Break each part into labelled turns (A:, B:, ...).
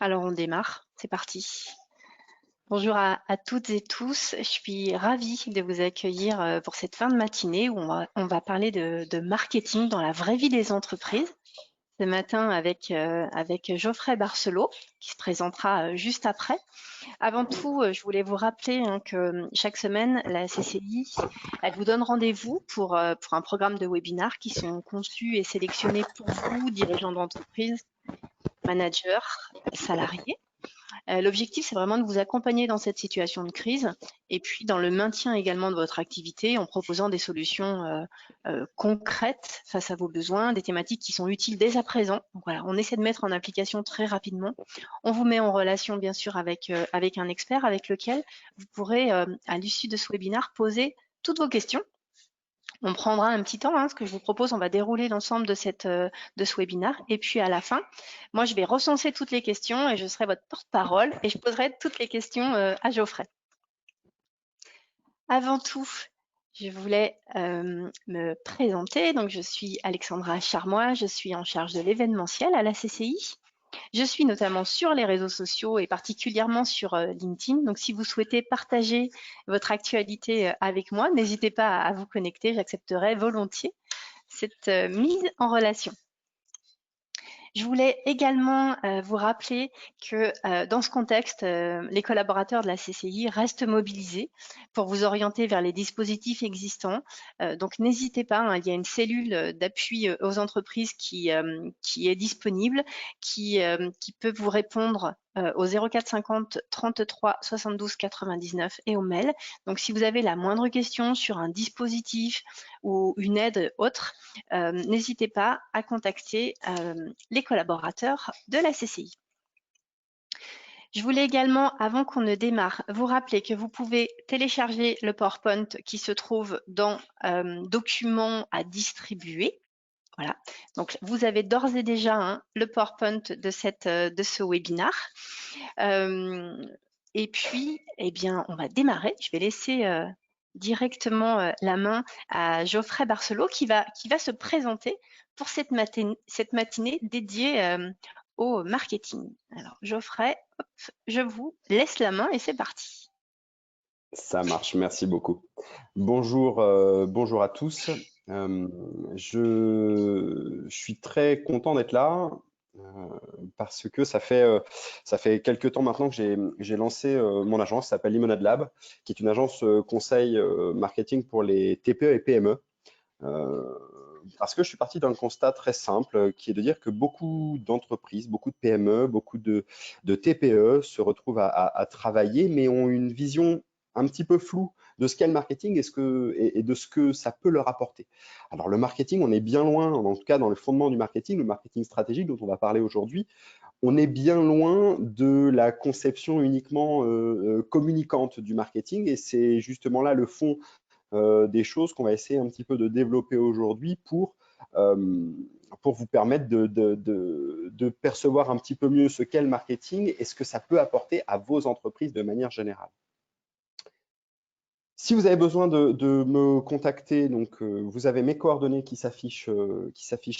A: Alors on démarre, c'est parti. Bonjour à toutes et tous, je suis ravie de vous accueillir pour cette fin de matinée où on va parler de marketing dans la vraie vie des entreprises. Ce matin avec Geoffrey Barcelot qui se présentera juste après. Avant tout, je voulais vous rappeler que chaque semaine, la CCI, elle vous donne rendez-vous pour un programme de webinaires qui sont conçus et sélectionnés pour vous, dirigeants d'entreprise, managers, salariés. L'objectif, c'est vraiment de vous accompagner dans cette situation de crise et puis dans le maintien également de votre activité en proposant des solutions concrètes face à vos besoins, des thématiques qui sont utiles dès à présent. Donc voilà, on essaie de mettre en application très rapidement. On vous met en relation bien sûr avec un expert avec lequel vous pourrez, à l'issue de ce webinaire, poser toutes vos questions. On prendra un petit temps, ce que je vous propose, on va dérouler l'ensemble de ce webinaire et puis à la fin, moi je vais recenser toutes les questions et je serai votre porte-parole et je poserai toutes les questions à Geoffrey. Avant tout, je voulais me présenter. Donc je suis Alexandra Charmois, je suis en charge de l'événementiel à la CCI. Je suis notamment sur les réseaux sociaux et particulièrement sur LinkedIn. Donc, si vous souhaitez partager votre actualité avec moi, n'hésitez pas à vous connecter. J'accepterai volontiers cette mise en relation. Je voulais également vous rappeler que dans ce contexte, les collaborateurs de la CCI restent mobilisés pour vous orienter vers les dispositifs existants. Donc n'hésitez pas, il y a une cellule d'appui aux entreprises qui est disponible, qui peut vous répondre au 04 50 33 72 99 et au mail. Donc si vous avez la moindre question sur un dispositif ou une aide autre, n'hésitez pas à contacter les collaborateurs de la CCI. Je voulais également, avant qu'on ne démarre, vous rappeler que vous pouvez télécharger le PowerPoint qui se trouve dans Documents à distribuer. Voilà, donc vous avez d'ores et déjà le PowerPoint de ce webinaire. Et puis, eh bien, on va démarrer. Je vais laisser directement la main à Geoffrey Barcelot qui va se présenter pour cette matinée dédiée au marketing. Alors, Geoffrey, hop, je vous laisse la main et c'est parti.
B: Ça marche, merci beaucoup. Bonjour, bonjour à tous. Je suis très content d'être là parce que ça fait quelques temps maintenant que j'ai lancé mon agence, ça s'appelle Limonade Lab, qui est une agence conseil marketing pour les TPE et PME. Parce que je suis parti d'un constat très simple qui est de dire que beaucoup d'entreprises, beaucoup de PME, beaucoup de TPE se retrouvent à travailler mais ont une vision un petit peu floue de ce qu'est le marketing et de ce que ça peut leur apporter. Alors le marketing, on est bien loin, en tout cas dans le fondement du marketing, le marketing stratégique dont on va parler aujourd'hui, on est bien loin de la conception uniquement communicante du marketing et c'est justement là le fond des choses qu'on va essayer un petit peu de développer aujourd'hui pour vous permettre de percevoir un petit peu mieux ce qu'est le marketing et ce que ça peut apporter à vos entreprises de manière générale. Si vous avez besoin de me contacter, donc vous avez mes coordonnées qui s'affichent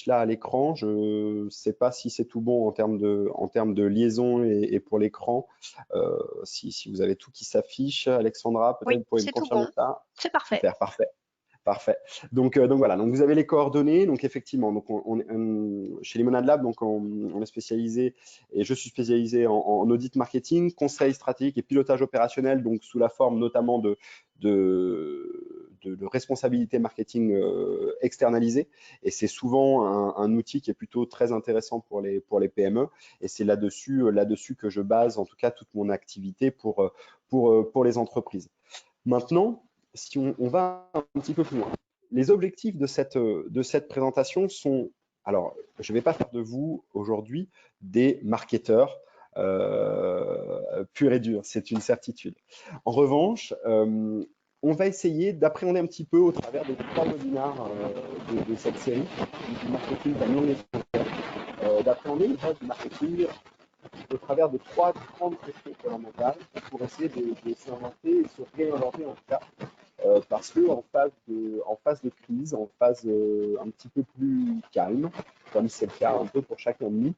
B: là à l'écran. Je ne sais pas si c'est tout bon en termes de liaison et pour l'écran. Si vous avez tout qui s'affiche, Alexandra, peut-être
A: Oui,
B: vous pouvez me
A: c'est tout
B: confirmer
A: bon,
B: ça.
A: c'est parfait.
B: Super, parfait. Parfait. Donc voilà, donc vous avez les coordonnées. Donc effectivement, donc chez Limonade Lab, donc on est spécialisé et je suis spécialisé en audit marketing, conseil stratégique et pilotage opérationnel, donc sous la forme notamment de responsabilité marketing externalisée. Et c'est souvent un outil qui est plutôt très intéressant pour les PME. Et c'est là-dessus que je base en tout cas toute mon activité pour les entreprises. Maintenant, si on va un petit peu plus loin, les objectifs de cette présentation sont, alors je ne vais pas faire de vous aujourd'hui des marketeurs purs et durs, c'est une certitude. En revanche, on va essayer d'appréhender un petit peu au travers des 3 webinaires de cette série du marketing d'un non essentiel, d'appréhender une base du marketing au travers de 3 grandes questions fondamentales pour essayer de s'inventer et se réinventer en tout cas. Parce qu'en phase de crise, en phase un petit peu plus calme, comme c'est le cas un peu pour chacun de nous,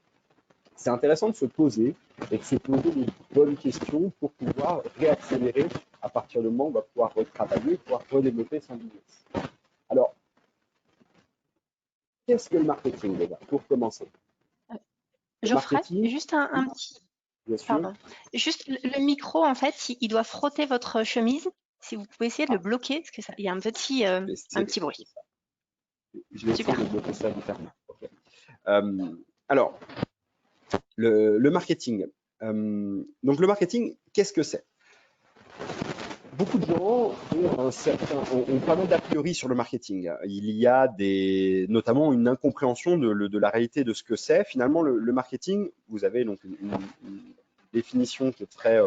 B: c'est intéressant de se poser et de se poser les bonnes questions pour pouvoir réaccélérer à partir du moment où on va pouvoir retravailler, pouvoir redévelopper son business. Alors, qu'est-ce que le marketing déjà, pour commencer? Le
A: Geoffrey,
B: marketing,
A: juste un petit,
B: bien sûr.
A: pardon, juste le micro, en fait, il doit frotter votre chemise. Si vous pouvez essayer de le bloquer, parce que ça, il y a un petit bruit.
B: Je vais essayer
A: Super.
B: de bloquer ça différemment. Okay. Alors, le marketing. Donc, le marketing, qu'est-ce que c'est? Beaucoup de gens ont pas mal d'a priori sur le marketing. Il y a notamment une incompréhension de la réalité de ce que c'est. Finalement, le marketing, vous avez donc une définition qui est très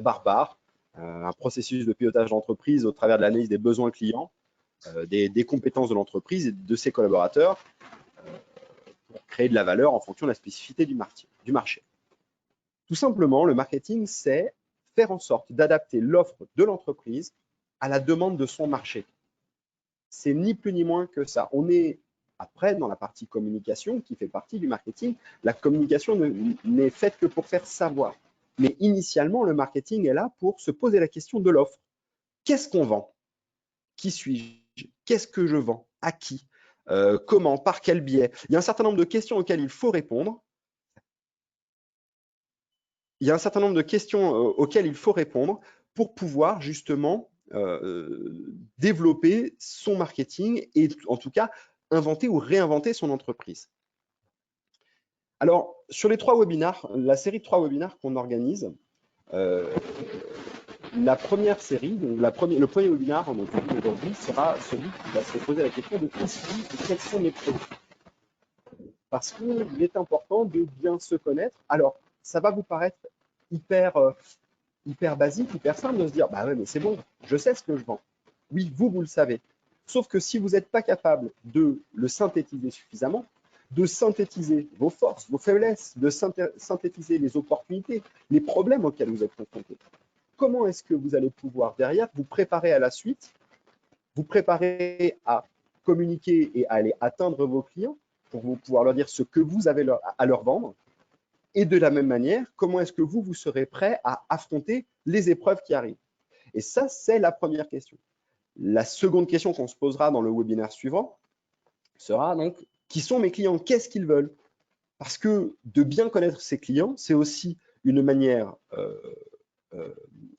B: barbare, un processus de pilotage d'entreprise au travers de l'analyse des besoins clients, des compétences de l'entreprise et de ses collaborateurs pour créer de la valeur en fonction de la spécificité du marché. Tout simplement, le marketing, c'est faire en sorte d'adapter l'offre de l'entreprise à la demande de son marché. C'est ni plus ni moins que ça. On est après dans la partie communication qui fait partie du marketing. La communication n'est faite que pour faire savoir. Mais initialement, le marketing est là pour se poser la question de l'offre. Qu'est-ce qu'on vend? Qui suis-je? Qu'est-ce que je vends? À qui? Comment? Par quel biais? Il y a un certain nombre de questions auxquelles il faut répondre. Il y a un certain nombre de questions auxquelles il faut répondre pour pouvoir justement développer son marketing et en tout cas inventer ou réinventer son entreprise. Alors, sur les 3 webinaires, la série de 3 webinaires qu'on organise, la première série, donc le premier webinaire aujourd'hui sera celui qui va se poser la question de qui suis et quels sont mes produits. Parce qu'il est important de bien se connaître. Alors, ça va vous paraître hyper basique, hyper simple de se dire, bah ouais, mais c'est bon, je sais ce que je vends. Oui, vous le savez. Sauf que si vous n'êtes pas capable de le synthétiser suffisamment, de synthétiser vos forces, vos faiblesses, de synthétiser les opportunités, les problèmes auxquels vous êtes confrontés, comment est-ce que vous allez pouvoir derrière vous préparer à la suite, vous préparer à communiquer et à aller atteindre vos clients pour vous pouvoir leur dire ce que vous avez à leur vendre. Et de la même manière, comment est-ce que vous serez prêt à affronter les épreuves qui arrivent? Et ça, c'est la première question. La seconde question qu'on se posera dans le webinaire suivant sera donc, qui sont mes clients? Qu'est-ce qu'ils veulent? Parce que de bien connaître ses clients, c'est aussi une manière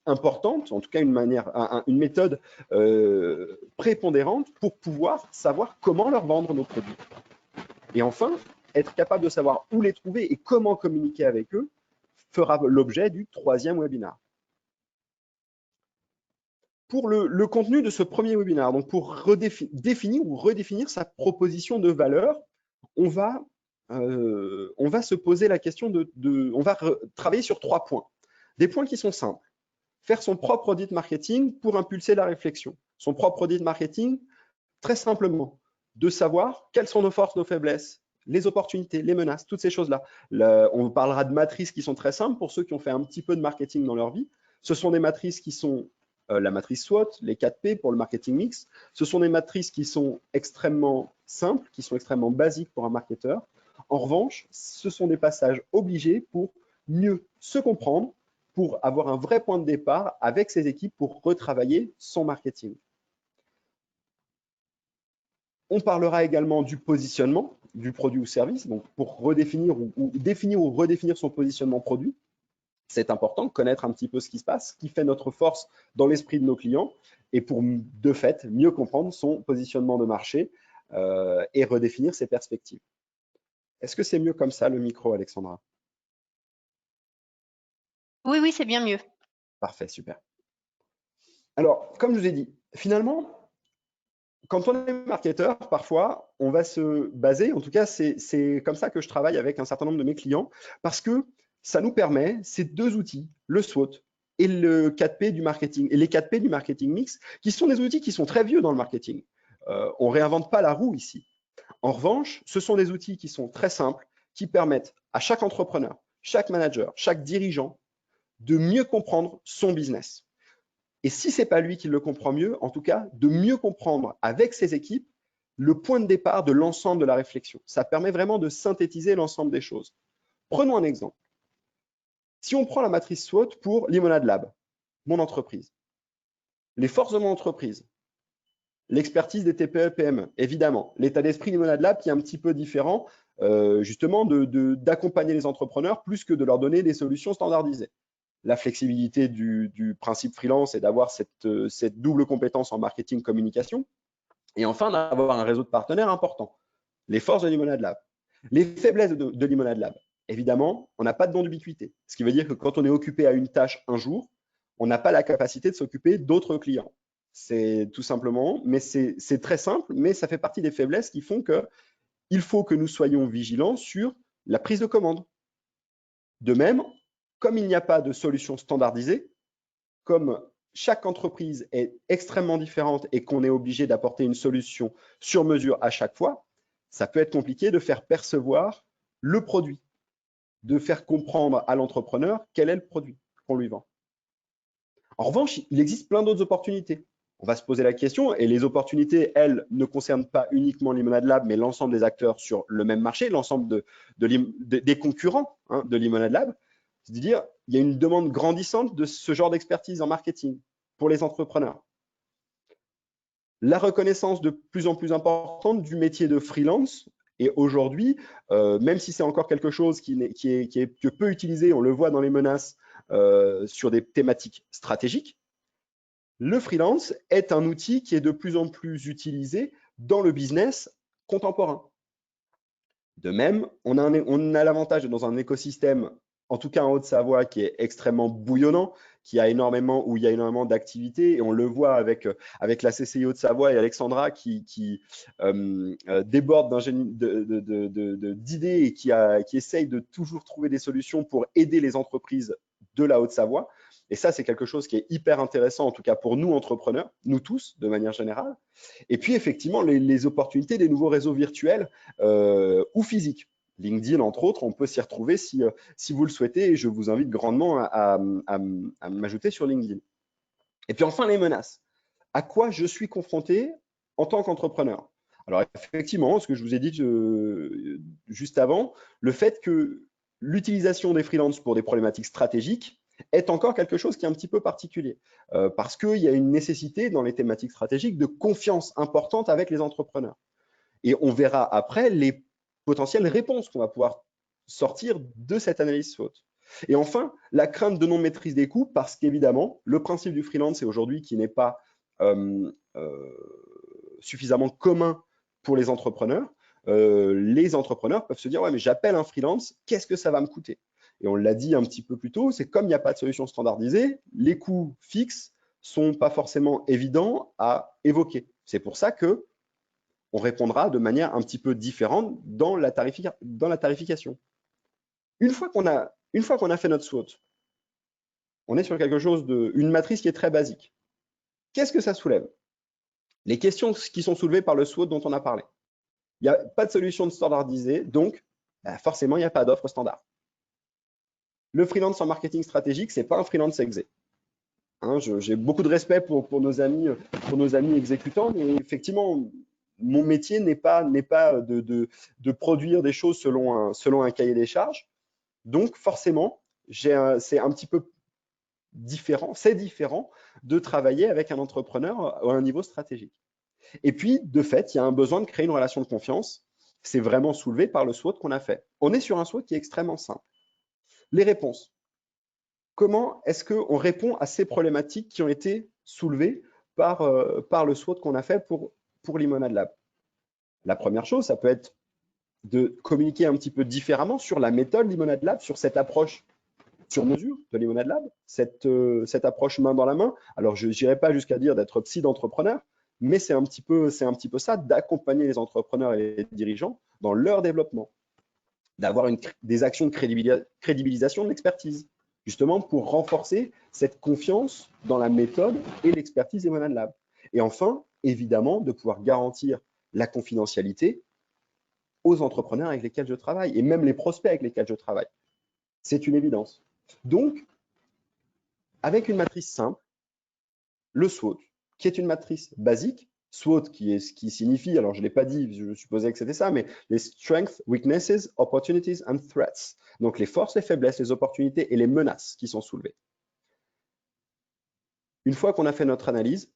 B: importante, en tout cas une méthode prépondérante pour pouvoir savoir comment leur vendre nos produits. Et enfin, être capable de savoir où les trouver et comment communiquer avec eux fera l'objet du 3e webinaire. Pour le contenu de ce premier webinaire, donc pour définir ou redéfinir sa proposition de valeur, on va se poser la question on va travailler sur 3 points. Des points qui sont simples. Faire son propre audit marketing pour impulser la réflexion. Son propre audit marketing, très simplement, de savoir quelles sont nos forces, nos faiblesses, les opportunités, les menaces, toutes ces choses-là. On parlera de matrices qui sont très simples pour ceux qui ont fait un petit peu de marketing dans leur vie. Ce sont des matrices qui sont la matrice SWOT, les 4P pour le marketing mix. Ce sont des matrices qui sont extrêmement simples, qui sont extrêmement basiques pour un marketeur. En revanche, ce sont des passages obligés pour mieux se comprendre, pour avoir un vrai point de départ avec ses équipes pour retravailler son marketing. On parlera également du positionnement du produit ou service, donc pour redéfinir définir ou redéfinir son positionnement produit. C'est important de connaître un petit peu ce qui se passe, ce qui fait notre force dans l'esprit de nos clients et pour, de fait, mieux comprendre son positionnement de marché et redéfinir ses perspectives. Est-ce que c'est mieux comme ça, le micro, Alexandra?
A: Oui, oui, c'est bien mieux.
B: Parfait, super. Alors, comme je vous ai dit, finalement, quand on est marketeur, parfois, on va se baser, en tout cas, c'est comme ça que je travaille avec un certain nombre de mes clients, parce que ça nous permet, ces 2 outils, le SWOT et le 4P du marketing, et les 4P du marketing mix, qui sont des outils qui sont très vieux dans le marketing. On ne réinvente pas la roue ici. En revanche, ce sont des outils qui sont très simples, qui permettent à chaque entrepreneur, chaque manager, chaque dirigeant de mieux comprendre son business. Et si ce n'est pas lui qui le comprend mieux, en tout cas, de mieux comprendre avec ses équipes le point de départ de l'ensemble de la réflexion. Ça permet vraiment de synthétiser l'ensemble des choses. Prenons un exemple. Si on prend la matrice SWOT pour Limonade Lab, mon entreprise, les forces de mon entreprise, l'expertise des TPE-PME, évidemment, l'état d'esprit Limonade Lab qui est un petit peu différent, justement, d'accompagner les entrepreneurs plus que de leur donner des solutions standardisées. La flexibilité du principe freelance et d'avoir cette double compétence en marketing communication. Et enfin, d'avoir un réseau de partenaires important. Les forces de Limonade Lab. Les faiblesses de Limonade Lab. Évidemment, on n'a pas de don d'ubiquité. Ce qui veut dire que quand on est occupé à une tâche un jour, on n'a pas la capacité de s'occuper d'autres clients. C'est tout simplement, mais c'est très simple, mais ça fait partie des faiblesses qui font qu'il faut que nous soyons vigilants sur la prise de commande. De même, comme il n'y a pas de solution standardisée, comme chaque entreprise est extrêmement différente et qu'on est obligé d'apporter une solution sur mesure à chaque fois, ça peut être compliqué de faire percevoir le produit, de faire comprendre à l'entrepreneur quel est le produit qu'on lui vend. En revanche, il existe plein d'autres opportunités. On va se poser la question, et les opportunités, elles, ne concernent pas uniquement Limonade Lab, mais l'ensemble des acteurs sur le même marché, l'ensemble des concurrents de Limonade Lab. C'est-à-dire, il y a une demande grandissante de ce genre d'expertise en marketing pour les entrepreneurs. La reconnaissance de plus en plus importante du métier de freelance. Et aujourd'hui, même si c'est encore quelque chose qui est que peu utilisé, on le voit dans les menaces sur des thématiques stratégiques, le freelance est un outil qui est de plus en plus utilisé dans le business contemporain. De même, on a l'avantage d'être dans un écosystème, en tout cas en Haute-Savoie, qui est extrêmement bouillonnant, où il y a énormément d'activités, et on le voit avec la CCI Haute-Savoie et Alexandra qui déborde d'idées et qui essaye de toujours trouver des solutions pour aider les entreprises de la Haute-Savoie. Et ça, c'est quelque chose qui est hyper intéressant, en tout cas pour nous entrepreneurs, nous tous, de manière générale. Et puis, effectivement, les opportunités des nouveaux réseaux virtuels ou physiques. LinkedIn, entre autres, on peut s'y retrouver si vous le souhaitez, et je vous invite grandement à m'ajouter sur LinkedIn. Et puis enfin, les menaces. À quoi je suis confronté en tant qu'entrepreneur? Alors effectivement, ce que je vous ai dit juste avant, le fait que l'utilisation des freelances pour des problématiques stratégiques est encore quelque chose qui est un petit peu particulier, parce qu'il y a une nécessité dans les thématiques stratégiques de confiance importante avec les entrepreneurs. Et on verra après les potentielles réponses qu'on va pouvoir sortir de cette analyse SWOT. Et enfin, la crainte de non-maîtrise des coûts, parce qu'évidemment, le principe du freelance est aujourd'hui qui n'est pas suffisamment commun pour les entrepreneurs. Les entrepreneurs peuvent se dire, ouais, mais j'appelle un freelance, qu'est-ce que ça va me coûter? Et on l'a dit un petit peu plus tôt, c'est comme il n'y a pas de solution standardisée, les coûts fixes sont pas forcément évidents à évoquer. C'est pour ça que on répondra de manière un petit peu différente dans la tarification. Une fois qu'on a fait notre SWOT, on est sur une matrice qui est très basique. Qu'est-ce que ça soulève? Les questions qui sont soulevées par le SWOT dont on a parlé. Il n'y a pas de solution standardisée, donc forcément, il n'y a pas d'offre standard. Le freelance en marketing stratégique, ce n'est pas un freelance exé. J'ai beaucoup de respect pour nos amis exécutants, mais effectivement, mon métier n'est pas de produire des choses selon un cahier des charges. Donc forcément, c'est un petit peu différent, c'est différent de travailler avec un entrepreneur à un niveau stratégique. Et puis, de fait, il y a un besoin de créer une relation de confiance. C'est vraiment soulevé par le SWOT qu'on a fait. On est sur un SWOT qui est extrêmement simple. Les réponses. Comment est-ce qu'on répond à ces problématiques qui ont été soulevées par le SWOT qu'on a fait pour Limonade Lab? La première chose, ça peut être de communiquer un petit peu différemment sur la méthode Limonade Lab, sur cette approche sur mesure de Limonade Lab, cette approche main dans la main. Alors, je n'irai pas jusqu'à dire d'être psy d'entrepreneur, mais c'est un petit peu ça, d'accompagner les entrepreneurs et les dirigeants dans leur développement, d'avoir des actions de crédibilisation de l'expertise, justement pour renforcer cette confiance dans la méthode et l'expertise des Limonade Lab. Et enfin, évidemment, de pouvoir garantir la confidentialité aux entrepreneurs avec lesquels je travaille et même les prospects avec lesquels je travaille. C'est une évidence. Donc, avec une matrice simple, le SWOT, qui est une matrice basique, SWOT qui signifie, alors je ne l'ai pas dit, je supposais que c'était ça, mais les strengths, weaknesses, opportunities and threats. Donc les forces, les faiblesses, les opportunités et les menaces qui sont soulevées. Une fois qu'on a fait notre analyse,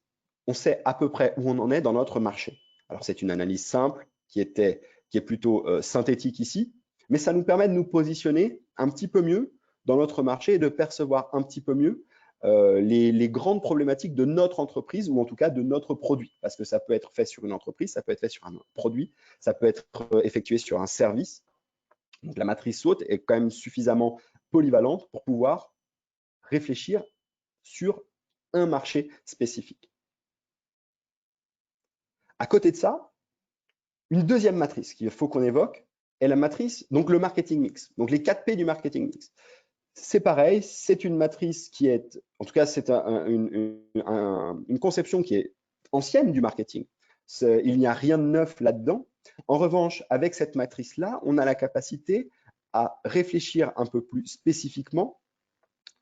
B: on sait à peu près où on en est dans notre marché. Alors c'est une analyse simple qui est plutôt synthétique ici, mais ça nous permet de nous positionner un petit peu mieux dans notre marché et de percevoir un petit peu mieux les grandes problématiques de notre entreprise ou en tout cas de notre produit. Parce que ça peut être fait sur une entreprise, ça peut être fait sur un produit, ça peut être effectué sur un service. Donc la matrice SWOT est quand même suffisamment polyvalente pour pouvoir réfléchir sur un marché spécifique. À côté de ça, une deuxième matrice qu'il faut qu'on évoque est la matrice, donc le marketing mix, donc les 4 P du marketing mix. C'est pareil, c'est une matrice qui est, en tout cas, c'est une conception qui est ancienne du marketing. Il n'y a rien de neuf là-dedans. En revanche, avec cette matrice-là, on a la capacité à réfléchir un peu plus spécifiquement,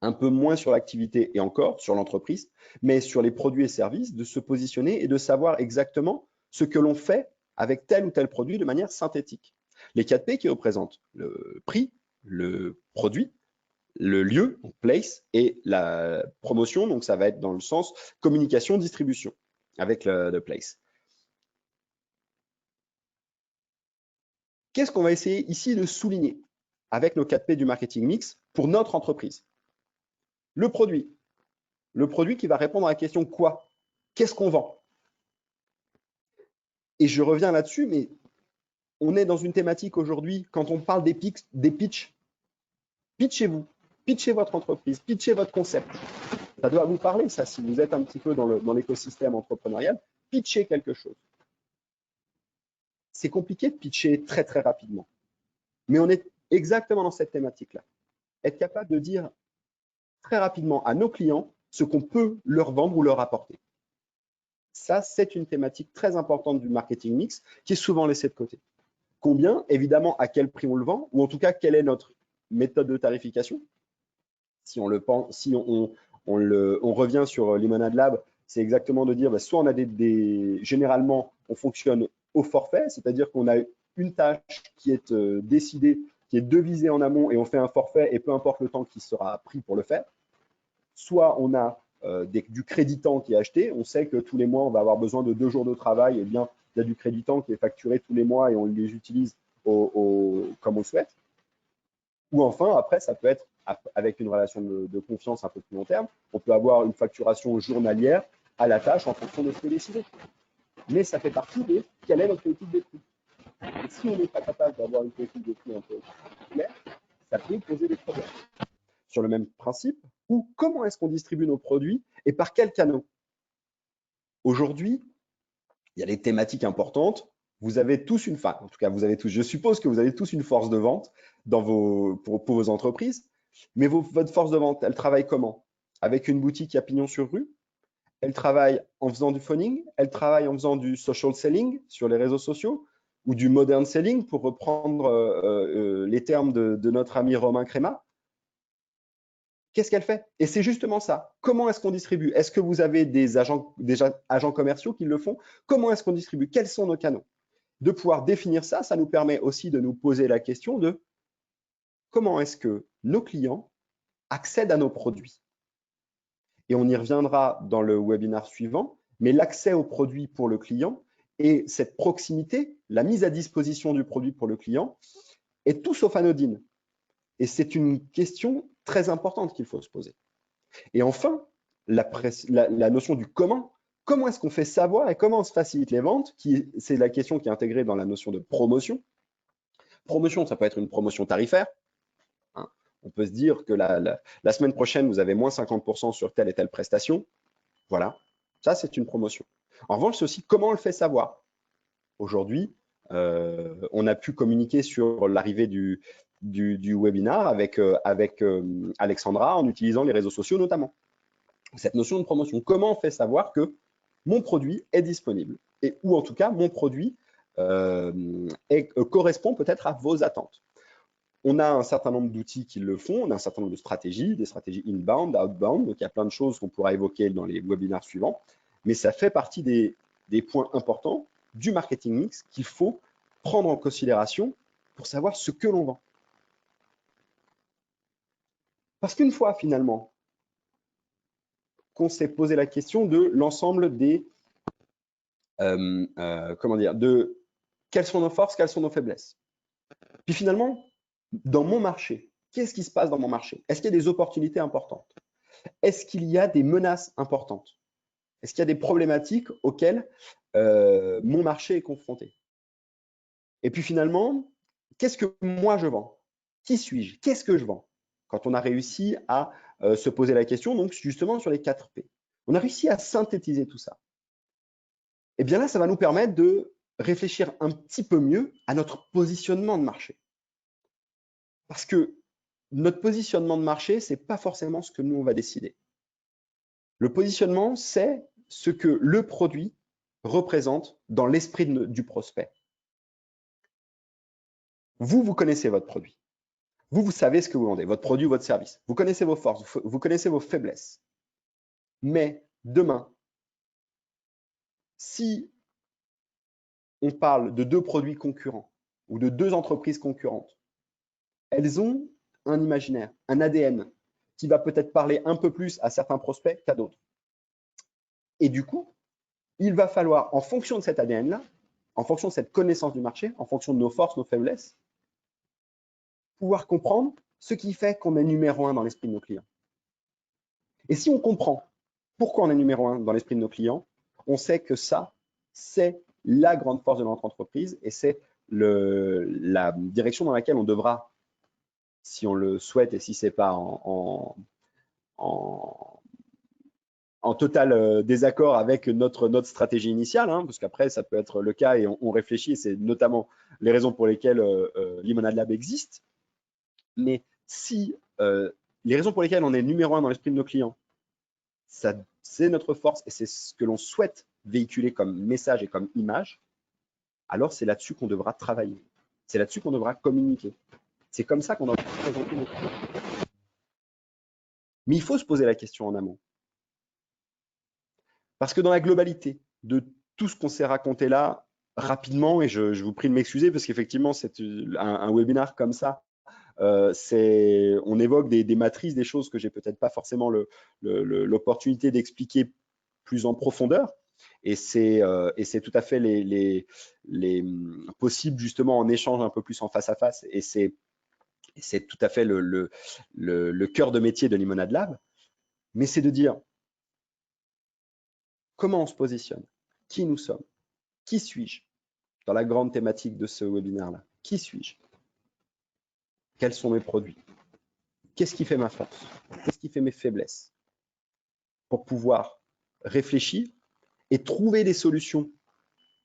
B: un peu moins sur l'activité et encore sur l'entreprise, mais sur les produits et services, de se positionner et de savoir exactement ce que l'on fait avec tel ou tel produit de manière synthétique. Les 4 P qui représentent le prix, le produit, le lieu, donc place, et la promotion, donc ça va être dans le sens communication, distribution, avec le place. Qu'est-ce qu'on va essayer ici de souligner avec nos 4 P du marketing mix pour notre entreprise? Le produit qui va répondre à la question quoi? Qu'est-ce qu'on vend? Et je reviens là-dessus, mais on est dans une thématique aujourd'hui, quand on parle des pitchs, pitchez-vous, pitchez votre entreprise, pitchez votre concept. Ça doit vous parler, ça, si vous êtes un petit peu dans l'écosystème entrepreneurial, pitchez quelque chose. C'est compliqué de pitcher très, très rapidement. Mais on est exactement dans cette thématique-là. Être capable de dire très rapidement à nos clients ce qu'on peut leur vendre ou leur apporter. Ça, c'est une thématique très importante du marketing mix qui est souvent laissée de côté. Combien, évidemment, à quel prix on le vend, ou en tout cas, quelle est notre méthode de tarification. Si on le pense, si on revient sur Lemonade Lab, c'est exactement de dire, soit on a généralement, on fonctionne au forfait, c'est-à-dire qu'on a une tâche qui est décidée, qui est devisée en amont et on fait un forfait et peu importe le temps qui sera pris pour le faire. Soit on a du créditant qui est acheté, on sait que tous les mois on va avoir besoin de 2 jours de travail, et bien il y a du créditant qui est facturé tous les mois et on les utilise comme on le souhaite. Ou enfin, après, ça peut être avec une relation de confiance un peu plus long terme, on peut avoir une facturation journalière à la tâche en fonction de ce qui est décidé. Mais ça fait partie de quelle est notre politique des prix. Et si on n'est pas capable d'avoir une politique des prix un peu claire, ça peut poser des problèmes. Sur le même principe, ou comment est-ce qu'on distribue nos produits et par quels canaux? Aujourd'hui, il y a des thématiques importantes. Vous avez tous en tout cas, je suppose que vous avez tous une force de vente pour vos entreprises. Mais votre force de vente, elle travaille comment? Avec une boutique à pignon sur rue? Elle travaille en faisant du phoning? Elle travaille en faisant du social selling sur les réseaux sociaux? Ou du modern selling, pour reprendre les termes de notre ami Romain Créma? Qu'est-ce qu'elle fait? Et c'est justement ça. Comment est-ce qu'on distribue? Est-ce que vous avez des agents commerciaux qui le font? Comment est-ce qu'on distribue? Quels sont nos canaux? De pouvoir définir ça, ça nous permet aussi de nous poser la question de comment est-ce que nos clients accèdent à nos produits? Et on y reviendra dans le webinaire suivant, mais l'accès au produit pour le client et cette proximité, la mise à disposition du produit pour le client, est tout sauf anodine. Et c'est une question très importante qu'il faut se poser. Et enfin, la notion du comment. Comment est-ce qu'on fait savoir et comment on se facilite les ventes? C'est la question qui est intégrée dans la notion de promotion. Promotion, ça peut être une promotion tarifaire. Hein. On peut se dire que la semaine prochaine, vous avez moins 50% sur telle et telle prestation. Voilà, ça c'est une promotion. En revanche, c'est aussi comment on le fait savoir. Aujourd'hui, on a pu communiquer sur l'arrivée du webinar avec Alexandra en utilisant les réseaux sociaux notamment. Cette notion de promotion, comment on fait savoir que mon produit est disponible ou en tout cas mon produit correspond peut-être à vos attentes. On a un certain nombre d'outils qui le font, on a un certain nombre de stratégies, des stratégies inbound, outbound, donc il y a plein de choses qu'on pourra évoquer dans les webinaires suivants, mais ça fait partie des des points importants du marketing mix qu'il faut prendre en considération pour savoir ce que l'on vend. Parce qu'une fois finalement qu'on s'est posé la question de l'ensemble des, de quelles sont nos forces, quelles sont nos faiblesses. Puis finalement, dans mon marché, qu'est-ce qui se passe dans mon marché? Est-ce qu'il y a des opportunités importantes? Est-ce qu'il y a des menaces importantes? Est-ce qu'il y a des problématiques auxquelles mon marché est confronté? Et puis finalement, qu'est-ce que moi je vends? Qui suis-je? Qu'est-ce que je vends? Quand on a réussi à se poser la question, donc justement sur les 4 P. On a réussi à synthétiser tout ça. Et bien là, ça va nous permettre de réfléchir un petit peu mieux à notre positionnement de marché. Parce que notre positionnement de marché, ce n'est pas forcément ce que nous, on va décider. Le positionnement, c'est ce que le produit représente dans l'esprit du prospect. Vous connaissez votre produit. Vous savez ce que vous vendez, votre produit ou votre service. Vous connaissez vos forces, vous connaissez vos faiblesses. Mais demain, si on parle de 2 produits concurrents ou de 2 entreprises concurrentes, elles ont un imaginaire, un ADN qui va peut-être parler un peu plus à certains prospects qu'à d'autres. Et du coup, il va falloir, en fonction de cet ADN-là, en fonction de cette connaissance du marché, en fonction de nos forces, nos faiblesses, pouvoir comprendre ce qui fait qu'on est numéro 1 dans l'esprit de nos clients. Et si on comprend pourquoi on est numéro 1 dans l'esprit de nos clients, on sait que ça, c'est la grande force de notre entreprise et c'est la direction dans laquelle on devra, si on le souhaite et si ce n'est pas en total désaccord avec notre stratégie initiale, hein, parce qu'après, ça peut être le cas et on réfléchit, et c'est notamment les raisons pour lesquelles Lemonade Lab existe. Mais si les raisons pour lesquelles on est numéro 1 dans l'esprit de nos clients, c'est notre force et c'est ce que l'on souhaite véhiculer comme message et comme image, alors c'est là-dessus qu'on devra travailler. C'est là-dessus qu'on devra communiquer. C'est comme ça qu'on devra présenter nos clients. Mais il faut se poser la question en amont. Parce que dans la globalité de tout ce qu'on s'est raconté là, rapidement, et je vous prie de m'excuser parce qu'effectivement, c'est un webinaire comme ça, on évoque des matrices, des choses que j'ai peut-être pas forcément l'opportunité d'expliquer plus en profondeur. Et c'est tout à fait les possibles justement en échange un peu plus en face à face. Et c'est tout à fait le cœur de métier de Lemonade Lab. Mais c'est de dire comment on se positionne, qui nous sommes, qui suis-je dans la grande thématique de ce webinaire-là. Qui suis-je? Quels sont mes produits? Qu'est-ce qui fait ma force? Qu'est-ce qui fait mes faiblesses? Pour pouvoir réfléchir et trouver des solutions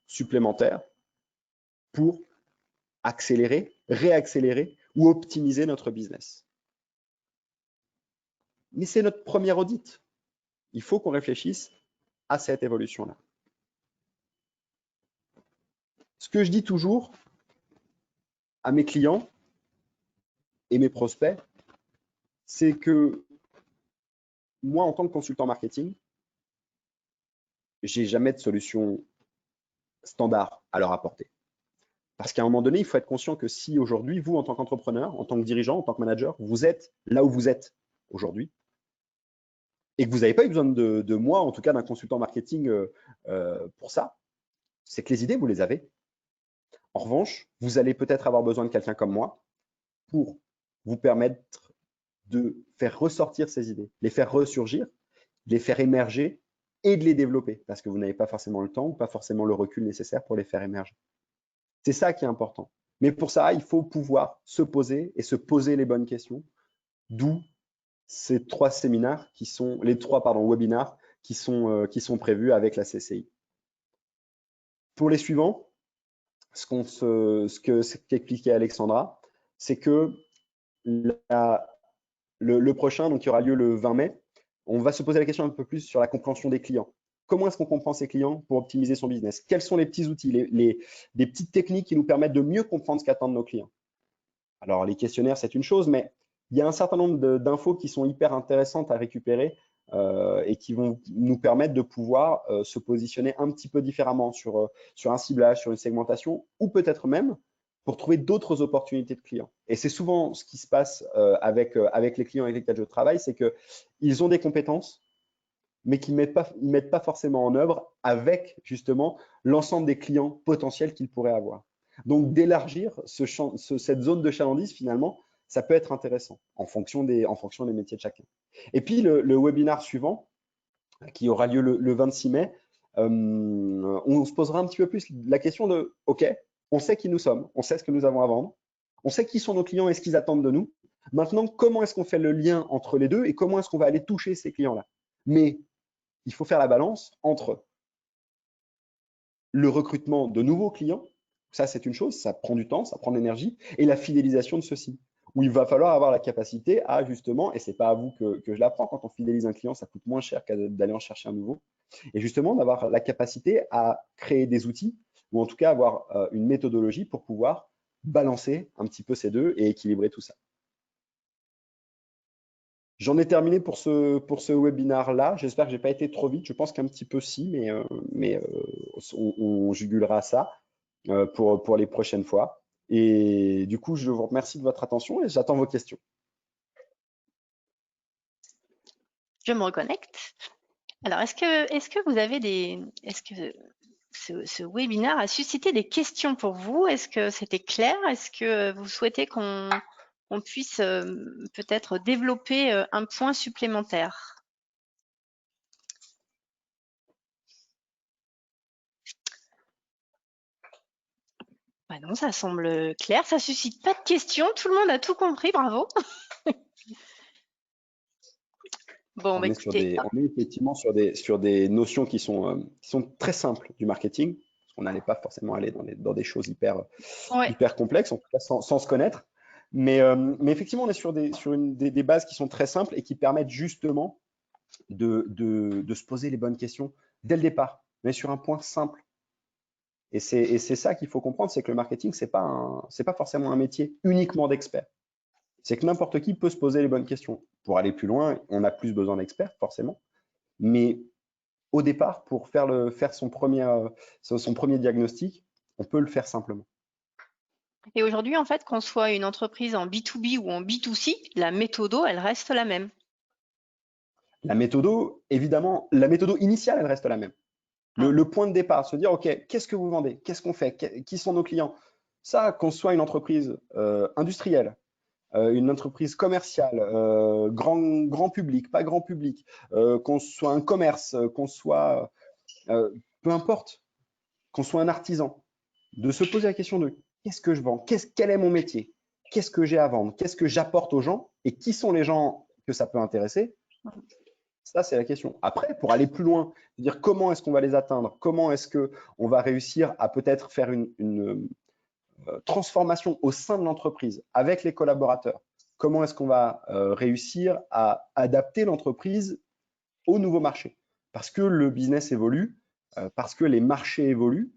B: supplémentaires pour accélérer, réaccélérer ou optimiser notre business. Mais c'est notre premier audit. Il faut qu'on réfléchisse à cette évolution-là. Ce que je dis toujours à mes clients et mes prospects, c'est que moi, en tant que consultant marketing, j'ai jamais de solution standard à leur apporter. Parce qu'à un moment donné, il faut être conscient que si aujourd'hui, vous, en tant qu'entrepreneur, en tant que dirigeant, en tant que manager, vous êtes là où vous êtes aujourd'hui, et que vous n'avez pas eu besoin de moi, en tout cas d'un consultant marketing pour ça, c'est que les idées, vous les avez. En revanche, vous allez peut-être avoir besoin de quelqu'un comme moi pour vous permettre de faire ressortir ces idées, les faire ressurgir, les faire émerger et de les développer parce que vous n'avez pas forcément le temps ou pas forcément le recul nécessaire pour les faire émerger. C'est ça qui est important. Mais pour ça, il faut pouvoir se poser et se poser les bonnes questions, d'où ces 3 séminaires qui sont, les 3 webinaires qui sont prévus avec la CCI. Pour les suivants, ce qu'expliquait Alexandra, c'est que le prochain, donc qui aura lieu le 20 mai, on va se poser la question un peu plus sur la compréhension des clients. Comment est-ce qu'on comprend ses clients pour optimiser son business? Quels sont les petits outils, des petites techniques qui nous permettent de mieux comprendre ce qu'attendent nos clients? Alors, les questionnaires, c'est une chose, mais il y a un certain nombre d'infos qui sont hyper intéressantes à récupérer et qui vont nous permettre de pouvoir se positionner un petit peu différemment sur un ciblage, sur une segmentation, ou peut-être même pour trouver d'autres opportunités de clients. Et c'est souvent ce qui se passe avec les clients avec lesquels je travaille, c'est qu'ils ont des compétences, mais qu'ils ne mettent pas forcément en œuvre avec justement l'ensemble des clients potentiels qu'ils pourraient avoir. Donc d'élargir cette zone de chalandise, finalement, ça peut être intéressant en fonction des métiers de chacun. Et puis le webinaire suivant, qui aura lieu le 26 mai, on se posera un petit peu plus la question de, OK, on sait qui nous sommes, on sait ce que nous avons à vendre, on sait qui sont nos clients et ce qu'ils attendent de nous. Maintenant, comment est-ce qu'on fait le lien entre les deux et comment est-ce qu'on va aller toucher ces clients-là? Mais il faut faire la balance entre le recrutement de nouveaux clients, ça c'est une chose, ça prend du temps, ça prend de l'énergie, et la fidélisation de ceux-ci, où il va falloir avoir la capacité à justement, et c'est pas à vous que je l'apprends, quand on fidélise un client, ça coûte moins cher d'aller en chercher un nouveau, et justement d'avoir la capacité à créer des outils, ou en tout cas avoir une méthodologie pour pouvoir balancer un petit peu ces deux et équilibrer tout ça. J'en ai terminé pour ce webinaire-là. J'espère que je n'ai pas été trop vite. Je pense qu'un petit peu si, mais on jugulera ça pour les prochaines fois. Et du coup, je vous remercie de votre attention et j'attends vos questions.
A: Je me reconnecte. Alors, est-ce que vous avez est-ce que ce webinaire a suscité des questions pour vous? Est-ce que c'était clair? Est-ce que vous souhaitez qu'on puisse peut-être développer un point supplémentaire? Bah non, ça semble clair, ça suscite pas de questions, tout le monde a tout compris, bravo. Bon, bah écoutez,
B: On est effectivement sur des notions qui sont très simples du marketing, parce qu'on n'allait pas forcément aller dans des choses
A: ouais.
B: hyper complexes, en tout cas sans se connaître. Mais effectivement, on est sur des bases qui sont très simples et qui permettent justement de se poser les bonnes questions dès le départ, mais sur un point simple. Et c'est ça qu'il faut comprendre, c'est que le marketing, c'est pas forcément un métier uniquement d'experts. C'est que n'importe qui peut se poser les bonnes questions. Pour aller plus loin, on a plus besoin d'experts, forcément. Mais au départ, pour faire son premier diagnostic, on peut le faire simplement.
A: Et aujourd'hui, en fait, qu'on soit une entreprise en B2B ou en B2C, la méthodo, elle reste la même.
B: La méthodo, évidemment, la méthodo initiale, elle reste la même. Le point de départ, se dire, OK, qu'est-ce que vous vendez? Qu'est-ce qu'on fait? Qui sont nos clients? Ça, qu'on soit une entreprise industrielle, une entreprise commerciale, grand public, pas grand public, qu'on soit un commerce, qu'on soit, peu importe, qu'on soit un artisan, de se poser la question de qu'est-ce que je vends? Quel est mon métier? Qu'est-ce que j'ai à vendre? Qu'est-ce que j'apporte aux gens? Et qui sont les gens que ça peut intéresser? Ça, c'est la question. Après, pour aller plus loin, dire comment est-ce qu'on va les atteindre? Comment est-ce qu'on va réussir à peut-être faire une transformation au sein de l'entreprise avec les collaborateurs? Comment est-ce qu'on va réussir à adapter l'entreprise au nouveau marché? Parce que le business évolue, parce que les marchés évoluent,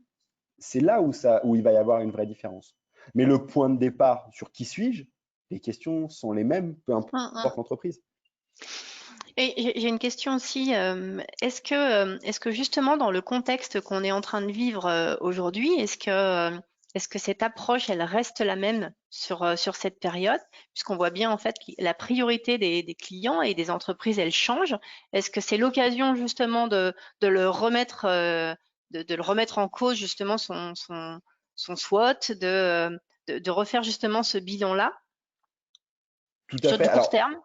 B: c'est là où il va y avoir une vraie différence. Mais le point de départ sur qui suis-je, les questions sont les mêmes, peu importe l'entreprise.
A: Et j'ai une question aussi. Est-ce que justement dans le contexte qu'on est en train de vivre aujourd'hui, est-ce que cette approche, elle reste la même sur cette période, puisqu'on voit bien en fait que la priorité des clients et des entreprises, elle change. Est-ce que c'est l'occasion justement de le remettre, de le remettre en cause justement son SWOT, de refaire justement ce bilan-là
B: Tout à
A: sur
B: fait.
A: du court
B: Alors,
A: terme?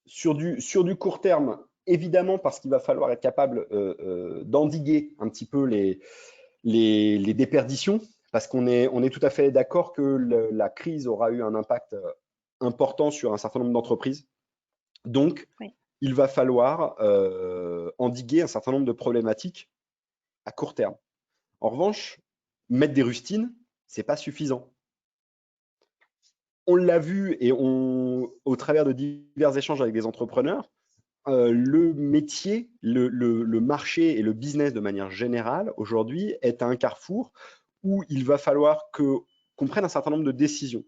B: sur du court terme, évidemment, parce qu'il va falloir être capable d'endiguer un petit peu les déperditions, parce qu'on est tout à fait d'accord que la crise aura eu un impact important sur un certain nombre d'entreprises. Donc,
A: Oui.
B: il va falloir endiguer un certain nombre de problématiques à court terme. En revanche, mettre des rustines, c'est pas suffisant. On l'a vu et au travers de divers échanges avec des entrepreneurs, le métier, le marché et le business de manière générale aujourd'hui est à un carrefour où il va falloir qu'on prenne un certain nombre de décisions.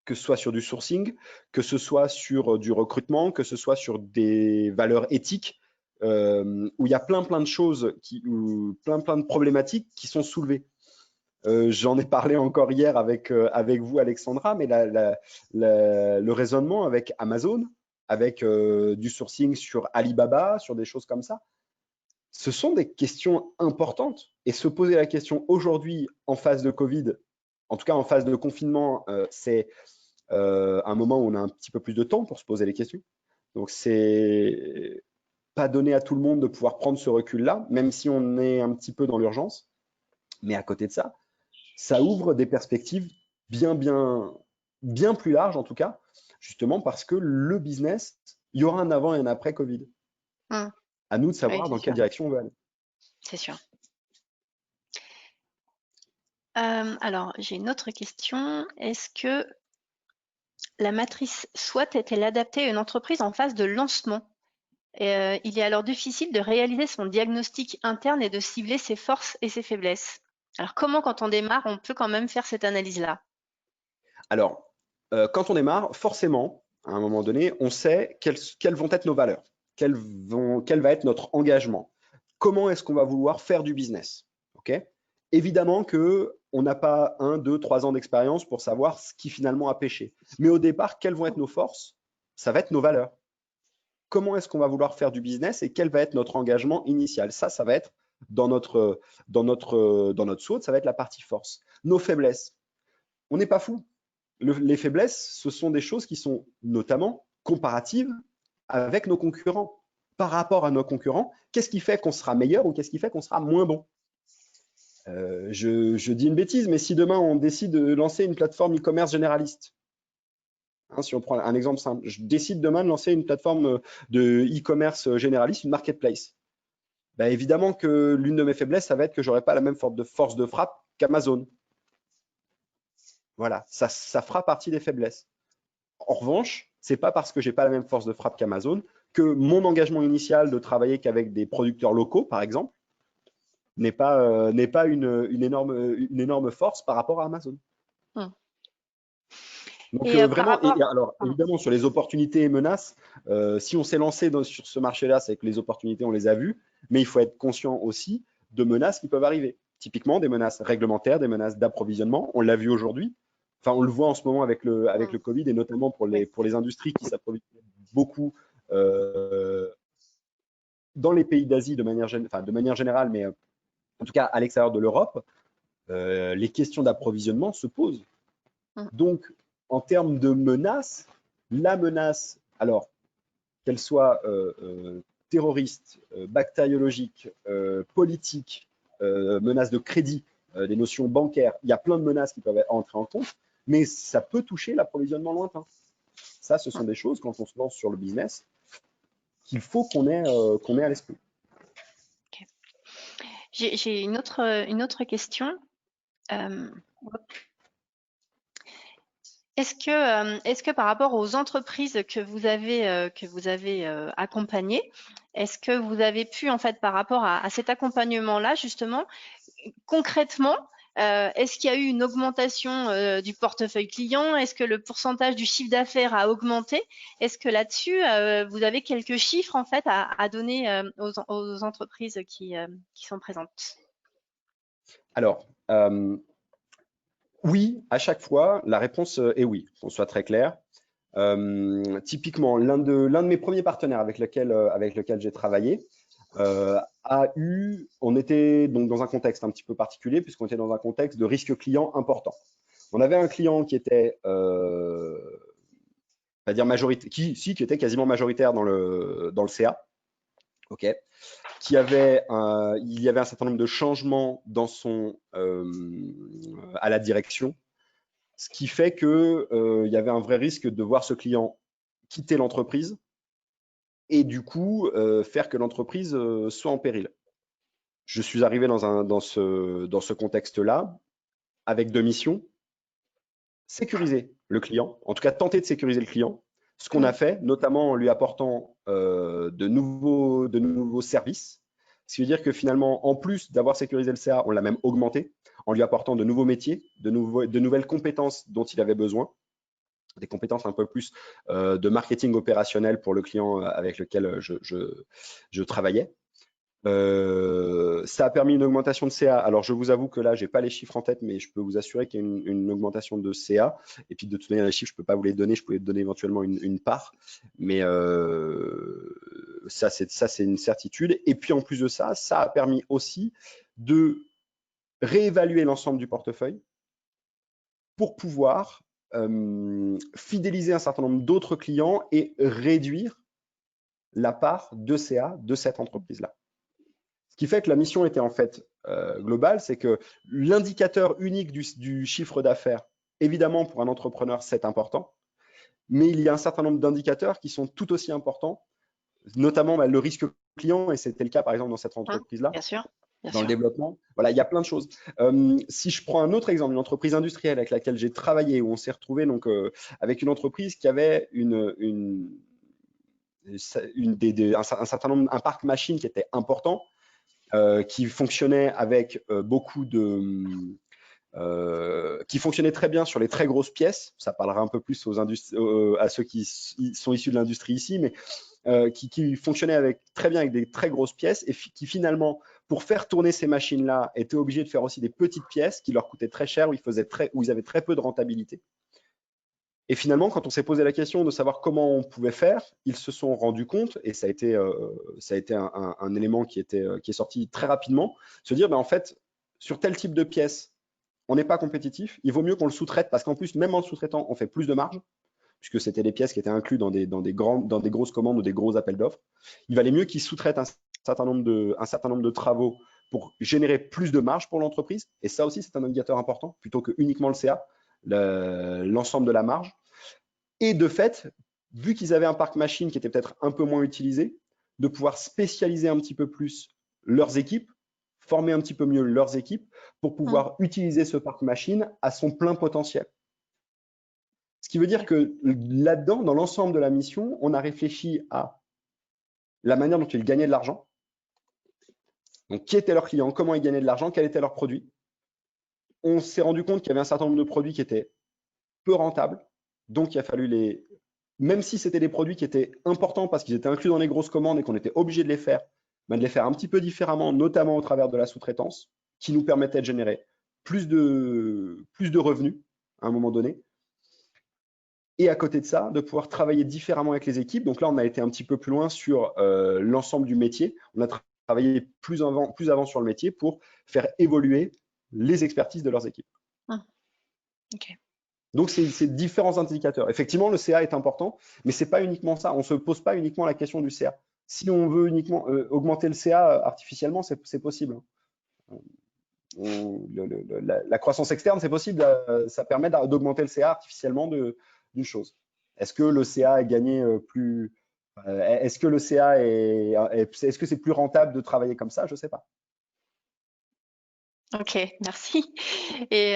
B: que ce soit sur du sourcing, que ce soit sur du recrutement, que ce soit sur des valeurs éthiques, où il y a plein de choses, plein de problématiques qui sont soulevées. J'en ai parlé encore hier avec vous, Alexandra, mais le raisonnement avec Amazon, avec du sourcing sur Alibaba, sur des choses comme ça, ce sont des questions importantes. Et se poser la question aujourd'hui en phase de Covid, en tout cas en phase de confinement, c'est un moment où on a un petit peu plus de temps pour se poser les questions. Donc c'est pas donné à tout le monde de pouvoir prendre ce recul-là, même si on est un petit peu dans l'urgence. Mais à côté de ça, ça ouvre des perspectives bien plus larges en tout cas, justement parce que le business, il y aura un avant et un après Covid.
A: Hum,
B: À nous de
A: oui,
B: savoir
A: c'est
B: dans quelle
A: sûr.
B: direction on veut aller.
A: C'est sûr. Alors, j'ai une autre question. Est-ce que la matrice SWOT est-elle adaptée à une entreprise en phase de lancement? Il est alors difficile de réaliser son diagnostic interne et de cibler ses forces et ses faiblesses. Alors, comment, quand on démarre, on peut quand même faire cette analyse-là?
B: Alors, quand on démarre, forcément, à un moment donné, on sait quelles vont être nos valeurs, quel va être notre engagement, comment est-ce qu'on va vouloir faire du business. Ok. Évidemment que on n'a pas 1, 2, 3 ans d'expérience pour savoir ce qui finalement a pêché. Mais au départ, quelles vont être nos forces? Ça va être nos valeurs. Comment est-ce qu'on va vouloir faire du business et quel va être notre engagement initial? Ça va être dans notre SWOT, ça va être la partie force. Nos faiblesses. On n'est pas fou. Les faiblesses, ce sont des choses qui sont notamment comparatives avec nos concurrents. Par rapport à nos concurrents, qu'est-ce qui fait qu'on sera meilleur ou qu'est-ce qui fait qu'on sera moins bon? Je dis une bêtise, mais si demain on décide de lancer une plateforme e-commerce généraliste, hein, si on prend un exemple simple, je décide demain de lancer une plateforme de e-commerce généraliste, une marketplace. Ben évidemment que l'une de mes faiblesses, ça va être que j'aurai pas la même force de frappe qu'Amazon. Voilà, ça fera partie des faiblesses. En revanche, c'est pas parce que j'ai pas la même force de frappe qu'Amazon que mon engagement initial de travailler qu'avec des producteurs locaux, par exemple, n'est pas une énorme force par rapport à Amazon.
A: Hum.
B: Donc
A: Et par
B: vraiment,
A: rapport...
B: et alors
A: Pardon.
B: évidemment sur les opportunités et menaces, si on s'est lancé sur ce marché-là, c'est que les opportunités, on les a vues, mais il faut être conscient aussi de menaces qui peuvent arriver. Typiquement des menaces réglementaires, des menaces d'approvisionnement, on l'a vu aujourd'hui. Enfin, on le voit en ce moment avec le
A: Hum.
B: Covid et notamment
A: Oui.
B: pour les industries qui s'approvisionnent beaucoup euh, dans les pays d'Asie de manière générale, mais en tout cas à l'extérieur de l'Europe, les questions d'approvisionnement se posent.
A: Hum.
B: Donc, en termes de menaces, la menace, alors qu'elle soit terroriste, bactériologique, politique, menace de crédit, des notions bancaires, il y a plein de menaces qui peuvent entrer en compte, mais ça peut toucher l'approvisionnement lointain. Ça, ce sont
A: Hum.
B: des choses, quand on se lance sur le business, qu'il faut qu'on ait à l'esprit.
A: Ok. J'ai une autre question. Euh, est-ce que par rapport aux entreprises que vous avez accompagnées, est-ce que vous avez pu, en fait, par rapport à cet accompagnement-là, justement, concrètement, est-ce qu'il y a eu une augmentation du portefeuille client? Est-ce que le pourcentage du chiffre d'affaires a augmenté? Est-ce que là-dessus, vous avez quelques chiffres, en fait, à donner aux entreprises qui sont présentes?
B: Alors, oui, à chaque fois, la réponse est oui, qu'on soit très clair. Typiquement, l'un de mes premiers partenaires avec lequel j'ai travaillé on était donc dans un contexte un petit peu particulier puisqu'on était dans un contexte de risque client important. On avait un client qui était, pas dire majoritaire, qui était quasiment majoritaire dans le CA, ok, il y avait un certain nombre de changements à la direction, ce qui fait que il y avait un vrai risque de voir ce client quitter l'entreprise et du coup faire que l'entreprise soit en péril. Je suis arrivé dans ce contexte-là avec deux missions: sécuriser le client, en tout cas tenter de sécuriser le client. Ce qu'on a
A: Mmh.
B: fait, notamment en lui apportant de nouveaux services, ce qui veut dire que finalement, en plus d'avoir sécurisé le CA, on l'a même augmenté en lui apportant de nouveaux métiers, de nouvelles compétences dont il avait besoin. des compétences un peu plus de marketing opérationnel pour le client avec lequel je travaillais. Ça a permis une augmentation de CA. Alors, je vous avoue que là, j'ai pas les chiffres en tête, mais je peux vous assurer qu'il y a une augmentation de CA. Et puis, de toute manière, les chiffres, je peux pas vous les donner. Je pouvais vous donner éventuellement une part, mais ça, c'est une certitude. Et puis, en plus de ça, ça a permis aussi de réévaluer l'ensemble du portefeuille pour pouvoir fidéliser un certain nombre d'autres clients et réduire la part de CA de cette entreprise-là. Ce qui fait que la mission était en fait globale, c'est que l'indicateur unique du chiffre d'affaires, évidemment pour un entrepreneur c'est important, mais il y a un certain nombre d'indicateurs qui sont tout aussi importants, notamment le risque client, et c'était le cas par exemple dans cette entreprise-là.
A: Bien sûr. Bien
B: Dans le
A: sûr.
B: développement. Voilà, il y a plein de choses. Si je prends un autre exemple, une entreprise industrielle avec laquelle j'ai travaillé, où on s'est retrouvé donc, avec une entreprise qui avait un certain nombre, un parc machine qui était important, qui fonctionnait avec beaucoup de... qui fonctionnait très bien sur les très grosses pièces. Ça parlera un peu plus à ceux qui sont issus de l'industrie ici, mais qui fonctionnait très bien avec des très grosses pièces et qui finalement, pour faire tourner ces machines-là, étaient obligés de faire aussi des petites pièces qui leur coûtaient très cher, où ils avaient très peu de rentabilité. Et finalement, quand on s'est posé la question de savoir comment on pouvait faire, ils se sont rendus compte, et ça a été un élément qui est sorti très rapidement, se dire, ben, en fait, sur tel type de pièce, on n'est pas compétitif, il vaut mieux qu'on le sous-traite, parce qu'en plus, même en le sous-traitant, on fait plus de marge, puisque c'était des pièces qui étaient incluses dans des grosses commandes ou des gros appels d'offres. Il valait mieux qu'ils sous-traitent un certain nombre de travaux pour générer plus de marge pour l'entreprise. Et ça aussi, c'est un indicateur important, plutôt que uniquement le CA, l'ensemble de la marge. Et de fait, vu qu'ils avaient un parc machine qui était peut-être un peu moins utilisé, de pouvoir spécialiser un petit peu plus leurs équipes, former un petit peu mieux leurs équipes pour pouvoir utiliser ce parc machine à son plein potentiel. Ce qui veut dire que là-dedans, dans l'ensemble de la mission, on a réfléchi à la manière dont ils gagnaient de l'argent. Donc, qui étaient leurs clients, comment ils gagnaient de l'argent, quel était leur produit. On s'est rendu compte qu'il y avait un certain nombre de produits qui étaient peu rentables. Donc, il a fallu même si c'était des produits qui étaient importants parce qu'ils étaient inclus dans les grosses commandes et qu'on était obligé de les faire, de les faire un petit peu différemment, notamment au travers de la sous-traitance, qui nous permettait de générer plus de revenus à un moment donné. Et à côté de ça, de pouvoir travailler différemment avec les équipes. Donc là, on a été un petit peu plus loin sur l'ensemble du métier. On a travaillé plus avant sur le métier pour faire évoluer les expertises de leurs équipes.
A: Okay.
B: Donc, c'est différents indicateurs. Effectivement, le CA est important, mais ce n'est pas uniquement ça. On ne se pose pas uniquement la question du CA. Si on veut uniquement augmenter le CA artificiellement, c'est possible. La croissance externe, c'est possible. Ça permet d'augmenter le CA artificiellement d'une chose. Est-ce que le CA est gagné plus est-ce que le CA est-ce que c'est plus rentable de travailler comme ça? Je ne sais pas.
A: Ok, merci. Et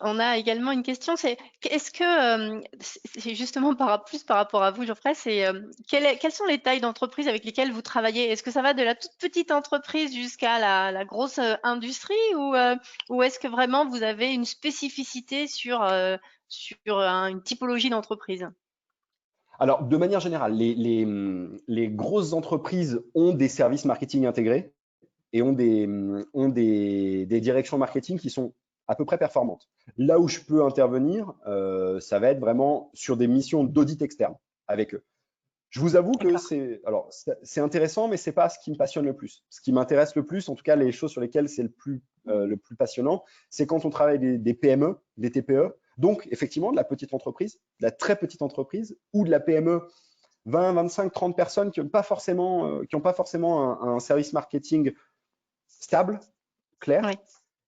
A: on a également une question, c'est est-ce que, c'est justement plus par rapport à vous, Geoffrey, c'est quelles sont les tailles d'entreprise avec lesquelles vous travaillez? Est-ce que ça va de la toute petite entreprise jusqu'à la grosse industrie ou est-ce que vraiment vous avez une spécificité sur une typologie d'entreprise?
B: Alors, de manière générale, les grosses entreprises ont des services marketing intégrés et ont des directions marketing qui sont à peu près performantes. Là où je peux intervenir, ça va être vraiment sur des missions d'audit externe avec eux. Je vous avoue que c'est intéressant, mais c'est pas ce qui me passionne le plus. Ce qui m'intéresse le plus, en tout cas les choses sur lesquelles c'est le plus passionnant, c'est quand on travaille des PME, des TPE, donc effectivement de la petite entreprise, de la très petite entreprise ou de la PME 20, 25, 30 personnes qui n'ont pas forcément, un service marketing stable, clair.
A: Oui.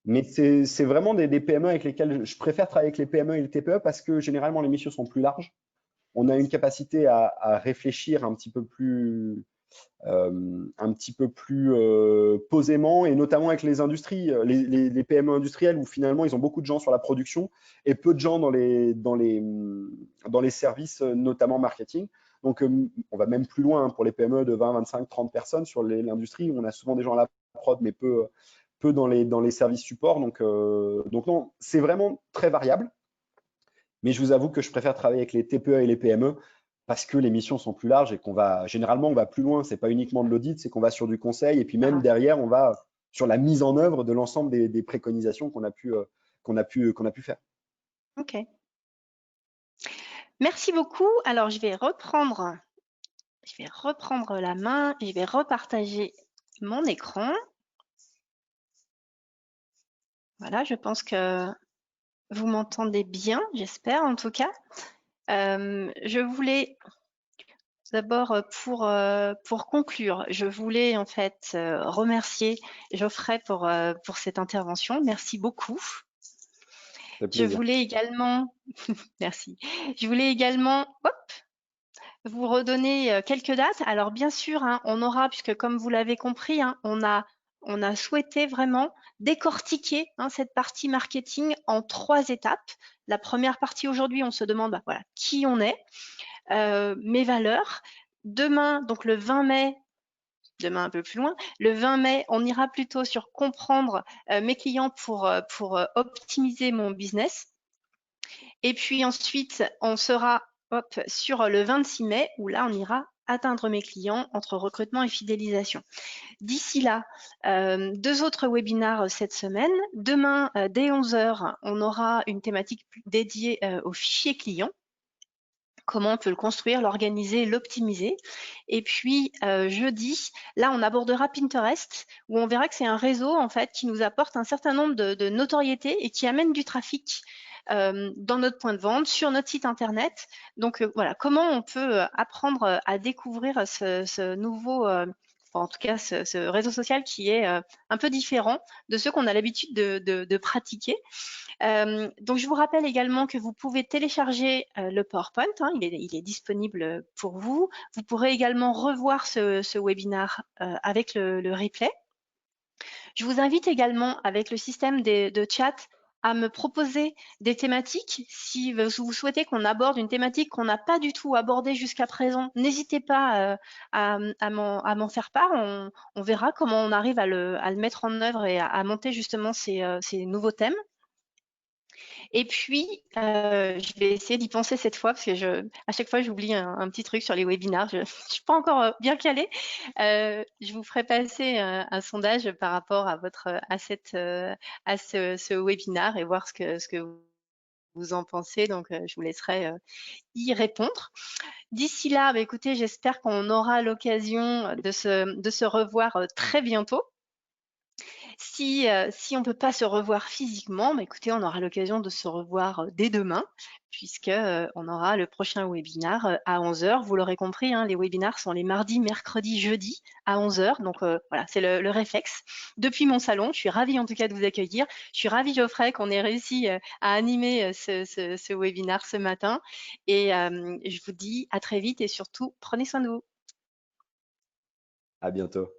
B: Mais c'est vraiment des PME avec lesquelles je préfère travailler avec les PME et les TPE parce que généralement les missions sont plus larges. On a une capacité à réfléchir un petit peu plus posément, et notamment avec les industries, les PME industrielles où finalement ils ont beaucoup de gens sur la production et peu de gens dans les services, notamment marketing. Donc on va même plus loin pour les PME de 20, 25, 30 personnes sur l'industrie où on a souvent des gens à la prod mais peu dans les services support. Donc non, c'est vraiment très variable. Mais je vous avoue que je préfère travailler avec les TPE et les PME parce que les missions sont plus larges et généralement, on va plus loin. C'est pas uniquement de l'audit, c'est qu'on va sur du conseil et puis même
A: Ah,
B: derrière, on va sur la mise en œuvre de l'ensemble des préconisations qu'on a pu faire.
A: ok. Merci beaucoup. Alors, je vais reprendre la main, je vais repartager mon écran. Voilà, je pense que vous m'entendez bien, j'espère en tout cas. Je voulais d'abord, pour conclure, je voulais en fait remercier Geoffrey pour cette intervention. Merci beaucoup.
B: Ça fait
A: Je
B: plaisir.
A: voulais également, merci. Je voulais également, hop, vous redonner quelques dates. Alors bien sûr, hein, on aura, puisque comme vous l'avez compris, hein, on a souhaité vraiment décortiquer hein, cette partie marketing en 3 étapes. La première partie aujourd'hui, on se demande bah, voilà, qui on est, mes valeurs. Demain, donc le 20 mai, demain un peu plus loin, le 20 mai, on ira plutôt sur comprendre mes clients pour optimiser mon business. Et puis ensuite, on sera hop, sur le 26 mai, où là, on ira atteindre mes clients entre recrutement et fidélisation. D'ici là, 2 autres webinaires cette semaine. Demain, dès 11 heures, on aura une thématique dédiée au fichier client. Comment on peut le construire, l'organiser, l'optimiser. Et puis jeudi, là, on abordera Pinterest, où on verra que c'est un réseau en fait qui nous apporte un certain nombre de notoriétés et qui amène du trafic dans notre point de vente, sur notre site internet. Donc voilà, comment on peut apprendre à découvrir ce nouveau, enfin, en tout cas ce réseau social qui est un peu différent de ceux qu'on a l'habitude de pratiquer. Donc, je vous rappelle également que vous pouvez télécharger le PowerPoint, hein, il est disponible pour vous. Vous pourrez également revoir ce webinaire avec le replay. Je vous invite également, avec le système de chat, à me proposer des thématiques. Si vous souhaitez qu'on aborde une thématique qu'on n'a pas du tout abordée jusqu'à présent, n'hésitez pas à m'en faire part. On verra comment on arrive à le mettre en œuvre et à monter justement ces nouveaux thèmes. Et puis, je vais essayer d'y penser cette fois parce que à chaque fois, j'oublie un petit truc sur les webinars. Je ne suis pas encore bien calée. Je vous ferai passer un sondage par rapport à ce webinar et voir ce que vous en pensez. Donc, je vous laisserai y répondre. D'ici là, bah, écoutez, j'espère qu'on aura l'occasion de se revoir très bientôt. Si on ne peut pas se revoir physiquement, bah, écoutez, on aura l'occasion de se revoir dès demain, puisque on aura le prochain webinaire à 11 heures. Vous l'aurez compris, hein, les webinaires sont les mardis, mercredis, jeudis à 11 heures. Donc voilà, c'est le réflexe. Depuis mon salon, je suis ravie en tout cas de vous accueillir. Je suis ravie, Geoffrey, qu'on ait réussi à animer ce webinaire ce matin. Et je vous dis à très vite et surtout, prenez soin de vous.
B: À bientôt.